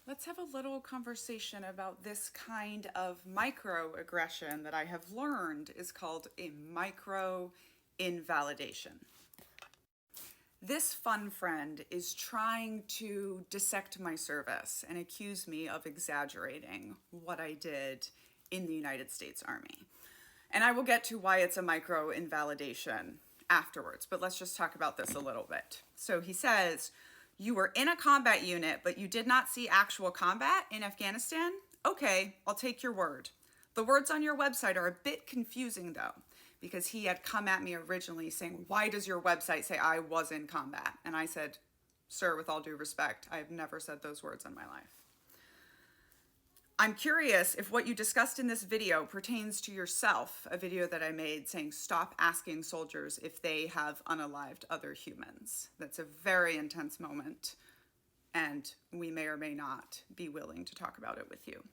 Let's have a little conversation about this kind of microaggression that I have learned is called a microinvalidation. This fun friend is trying to dissect my service and accuse me of exaggerating what I did in the United States Army. And I will get to why it's a microinvalidation afterwards, but let's just talk about this a little bit. So he says, you were in a combat unit, but you did not see actual combat in Afghanistan? Okay, I'll take your word. The words on your website are a bit confusing though, because he had come at me originally saying, why does your website say I was in combat? And I said, sir, with all due respect, I have never said those words in my life. I'm curious if what you discussed in this video pertains to yourself, a video that I made saying stop asking soldiers if they have unalived other humans. That's a very intense moment, and we may or may not be willing to talk about it with you.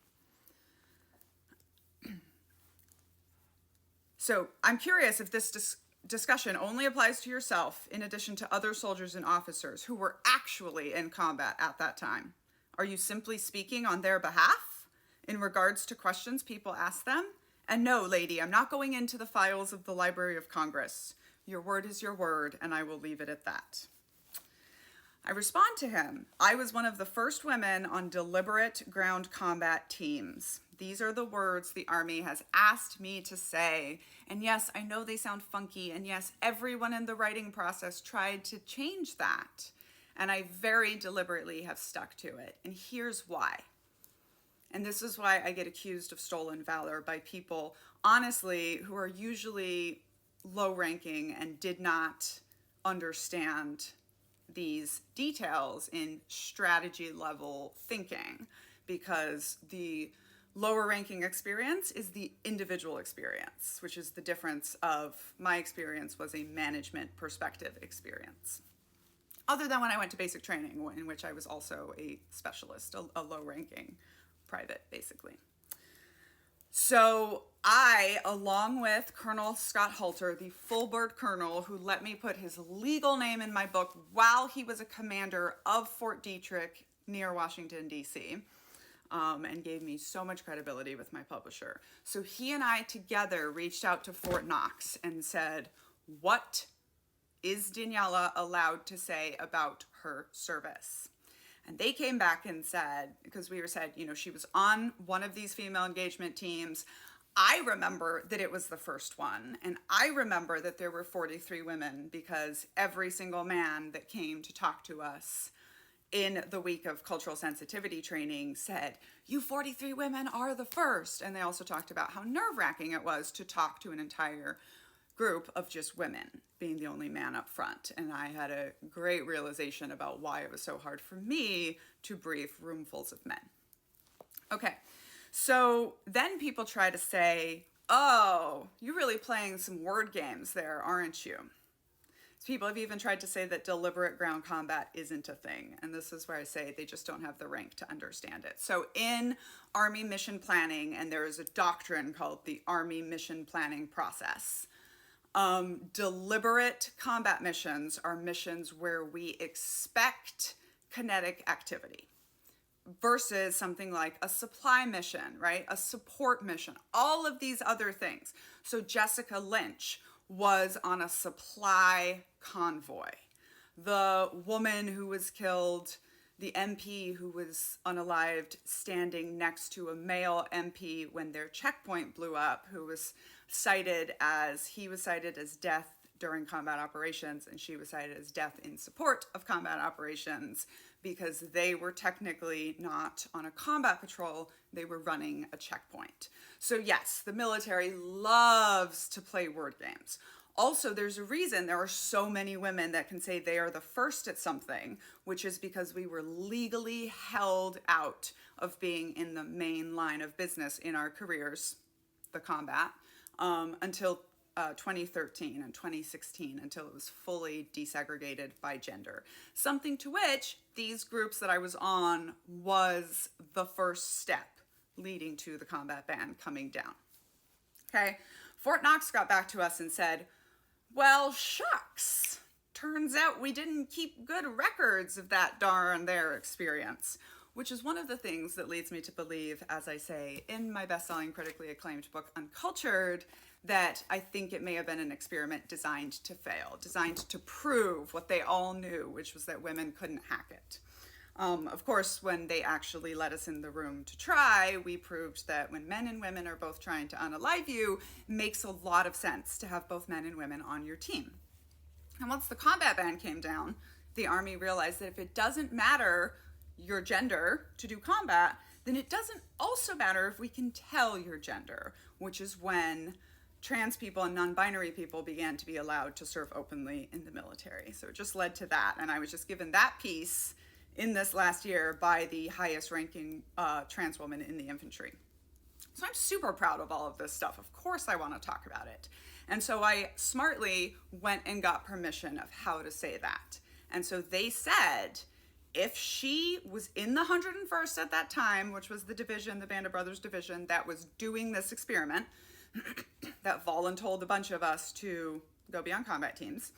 So I'm curious if this discussion only applies to yourself in addition to other soldiers and officers who were actually in combat at that time. Are you simply speaking on their behalf in regards to questions people ask them? And no, lady, I'm not going into the files of the Library of Congress. Your word is your word, and I will leave it at that. I respond to him. I was one of the first women on deliberate ground combat teams. These are the words the Army has asked me to say. And yes, I know they sound funky. And yes, everyone in the writing process tried to change that. And I very deliberately have stuck to it. And here's why. And this is why I get accused of stolen valor by people, honestly, who are usually low ranking and did not understand these details in strategy level thinking, because the lower ranking experience is the individual experience, which is the difference of my experience was a management perspective experience. Other than when I went to basic training, in which I was also a specialist, a low ranking private, basically. So I, along with Colonel Scott Halter, the full bird colonel who let me put his legal name in my book while he was a commander of Fort Detrick near Washington, D.C., and gave me so much credibility with my publisher. So he and I together reached out to Fort Knox and said, what is Daniella allowed to say about her service? And they came back and said, because we were said, she was on one of these female engagement teams. I remember that it was the first one. And I remember that there were 43 women because every single man that came to talk to us in the week of cultural sensitivity training said, you 43 women are the first. And they also talked about how nerve-wracking it was to talk to an entire group of just women, being the only man up front. And I had a great realization about why it was so hard for me to brief roomfuls of men. Okay, so then people try to say, oh, you're really playing some word games there, aren't you? So people have even tried to say that deliberate ground combat isn't a thing. And this is where I say they just don't have the rank to understand it. So in Army mission planning, and there is a doctrine called the Army mission planning process. Deliberate combat missions are missions where we expect kinetic activity versus something like a supply mission, right? A support mission, all of these other things. So Jessica Lynch was on a supply convoy. The woman who was killed, the MP who was unalived standing next to a male MP when their checkpoint blew up, who was cited as death during combat operations, and she was cited as death in support of combat operations because they were technically not on a combat patrol, they were running a checkpoint. So yes, the military loves to play word games. Also, there's a reason there are so many women that can say they are the first at something, which is because we were legally held out of being in the main line of business in our careers, the combat, until 2013 and 2016, until it was fully desegregated by gender. Something to which these groups that I was on was the first step leading to the combat ban coming down. Okay, Fort Knox got back to us and said, well, shucks, turns out we didn't keep good records of that darn their experience. which is one of the things that leads me to believe, as I say in my best-selling, critically acclaimed book, Uncultured, that I think it may have been an experiment designed to fail, designed to prove what they all knew, which was that women couldn't hack it. Of course, when they actually let us in the room to try, we proved that when men and women are both trying to unalive you, it makes a lot of sense to have both men and women on your team. And once the combat ban came down, the Army realized that if it doesn't matter your gender to do combat, then it doesn't also matter if we can tell your gender, which is when trans people and non-binary people began to be allowed to serve openly in the military. So it just led to that. And I was just given that piece in this last year by the highest ranking trans woman in the infantry. So I'm super proud of all of this stuff. Of course I want to talk about it. And so I smartly went and got permission of how to say that. And so they said, if she was in the 101st at that time, which was the division, the Band of Brothers division, that was doing this experiment, that voluntold a bunch of us to go be on combat teams.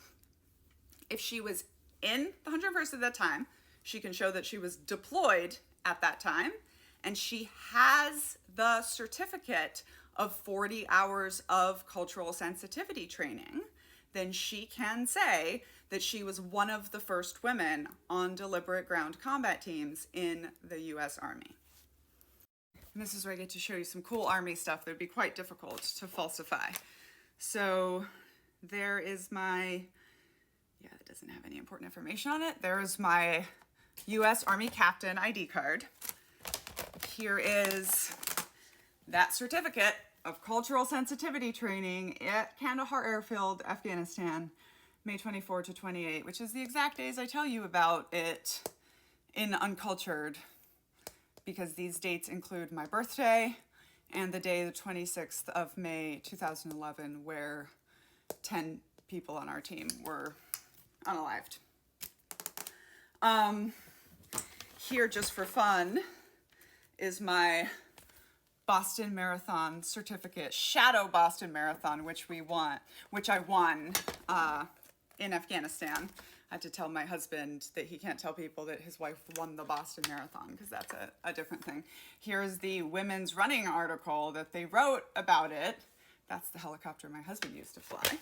If she was in the 101st at that time, she can show that she was deployed at that time, and she has the certificate of 40 hours of cultural sensitivity training, then she can say that she was one of the first women on deliberate ground combat teams in the US Army. And this is where I get to show you some cool Army stuff that would be quite difficult to falsify. So there is my, yeah, it doesn't have any important information on it. There is my US Army Captain ID card. Here is that certificate of cultural sensitivity training at Kandahar Airfield, Afghanistan, May 24 to 28, which is the exact days I tell you about it in Uncultured, because these dates include my birthday and the day, the 26th of May 2011, where 10 people on our team were unalived. Here, just for fun, is my Boston Marathon certificate, Shadow Boston Marathon, which I won in Afghanistan. I had to tell my husband that he can't tell people that his wife won the Boston Marathon, because that's a different thing. Here's the women's running article that they wrote about it. That's the helicopter my husband used to fly.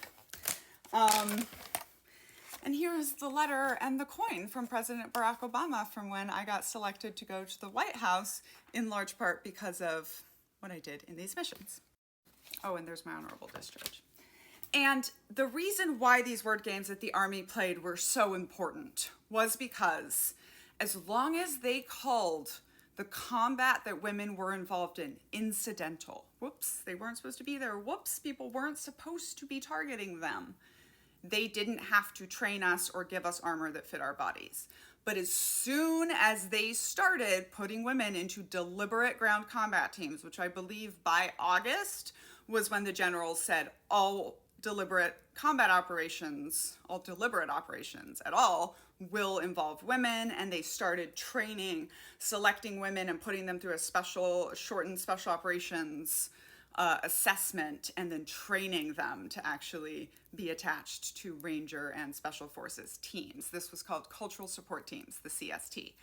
And here is the letter and the coin from President Barack Obama from when I got selected to go to the White House, in large part because of what I did in these missions. Oh, and there's my honorable discharge. And the reason why these word games that the Army played were so important was because as long as they called the combat that women were involved in incidental, whoops, they weren't supposed to be there, whoops, people weren't supposed to be targeting them, they didn't have to train us or give us armor that fit our bodies. But as soon as they started putting women into deliberate ground combat teams, which I believe by August was when the generals said all deliberate combat operations, all deliberate operations at all, will involve women, and they started training, selecting women and putting them through a shortened special operations assessment, and then training them to actually be attached to Ranger and Special Forces teams. This was called Cultural Support Teams, the CST.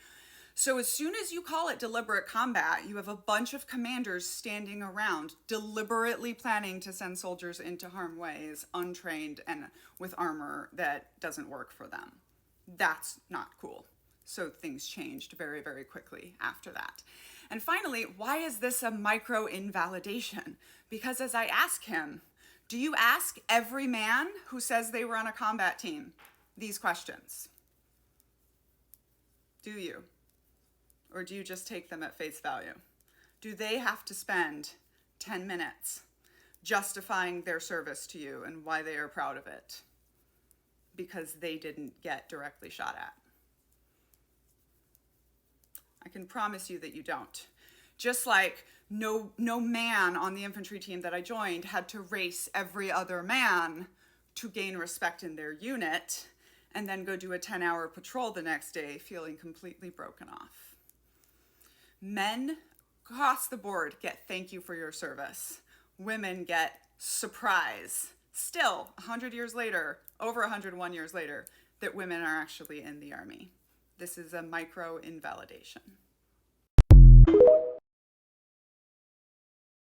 So as soon as you call it deliberate combat, you have a bunch of commanders standing around deliberately planning to send soldiers into harm's ways, untrained and with armor that doesn't work for them. That's not cool. So things changed very, very quickly after that. And finally, why is this a micro-invalidation? Because as I ask him, do you ask every man who says they were on a combat team these questions? Do you? Or do you just take them at face value? Do they have to spend 10 minutes justifying their service to you and why they are proud of it? Because they didn't get directly shot at. I can promise you that you don't. Just like no man on the infantry team that I joined had to race every other man to gain respect in their unit and then go do a 10-hour patrol the next day feeling completely broken off. Men across the board get thank you for your service. Women get surprise. Still, 100 years later, over 101 years later, that women are actually in the Army. This is a micro-invalidation.